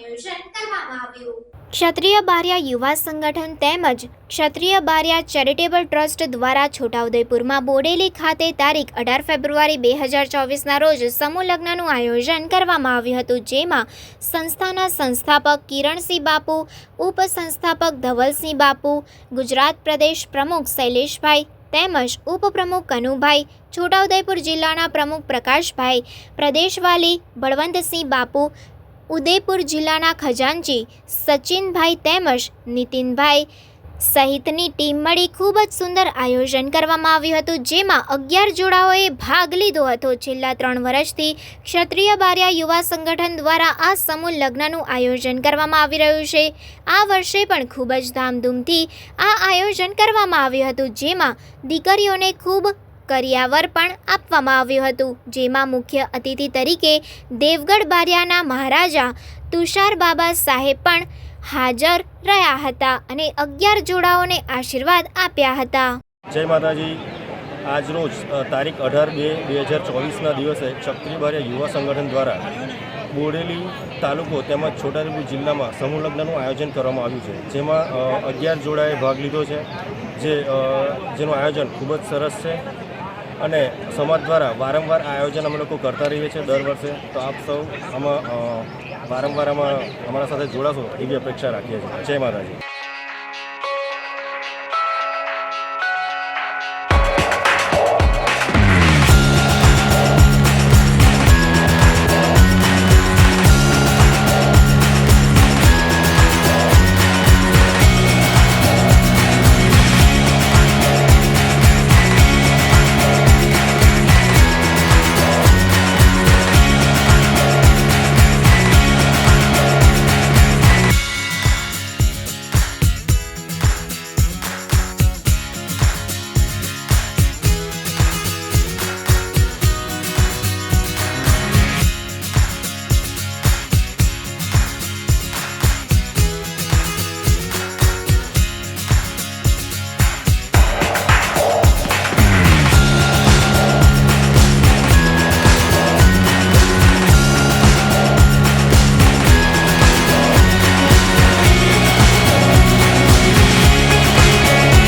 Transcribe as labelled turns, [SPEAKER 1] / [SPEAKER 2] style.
[SPEAKER 1] આયોજન કરવામાં આવ્યું।
[SPEAKER 2] ક્ષત્રિય બારિયા યુવા સંગઠન તેમજ ક્ષત્રિય બારિયા ચેરિટેબલ ટ્રસ્ટ દ્વારા છોટાઉદેપુરમાં બોડેલી ખાતે તારીખ 18 ફેબ્રુઆરી 2024ના રોજ સમૂહ લગ્નનું આયોજન કરવામાં આવ્યું હતું, જેમાં સંસ્થાના સંસ્થાપક કિરણસિંહ બાપુ, ઉપસંસ્થાપક ધવલસિંહ બાપુ, ગુજરાત પ્રદેશ પ્રમુખ શૈલેષભાઈ તેમજ ઉપપ્રમુખ કનુભાઈ, છોટાઉદેપુર જિલ્લાના પ્રમુખ પ્રકાશભાઈ, પ્રદેશવાલી બળવંતસિંહ બાપુ, ઉદયપુર જિલ્લાના ખજાનચી સચિનભાઈ તેમજ નીતિનભાઈ સહિતની ટીમ મળી ખૂબ જ સુંદર આયોજન કરવામાં આવ્યું હતું, જેમાં 11 જોડાઓએ ભાગ લીધો હતો। છેલ્લા 3 વર્ષથી ક્ષત્રિય બારિયા યુવા સંગઠન દ્વારા આ સમૂહ લગ્નનું આયોજન કરવામાં આવી રહ્યું છે। આ વર્ષે પણ ખૂબ જ ધામધૂમથી આ આયોજન કરવામાં આવ્યું હતું, જેમાં દીકરીઓને ખૂબ કરિયાવર પણ આપવામાં આવ્યું હતું, જેમાં મુખ્ય અતિથિ તરીકે દેવગઢ બારિયાના મહારાજા તુષાર બાબા સાહેબ પણ હાજર રહ્યા હતા અને 11 જોડાઓને આશીર્વાદ આપ્યા હતા।
[SPEAKER 3] જય માતાજી। આજરોજ તારીખ 18/2/2024ના દિવસે ક્ષત્રિય બારિયા યુવા સંગઠન દ્વારા બોડેલી તાલુકો તેમજ છોટાઉદેપુર જિલ્લામાં સમૂહ લગ્નનું આયોજન કરવામાં આવ્યું છે, જેમાં 11 જોડાએ ભાગ લીધો છે, જેનું આયોજન ખૂબ જ સરસ છે અને સમાજ દ્વારા વારંવાર આયોજન અમે લોકો કરતા રહીએ છીએ દર વર્ષે। તો આપ સૌ આમાં વારંવાર અમારા સાથે જોડાશો એવી અપેક્ષા રાખીએ છીએ। જય માતાજી।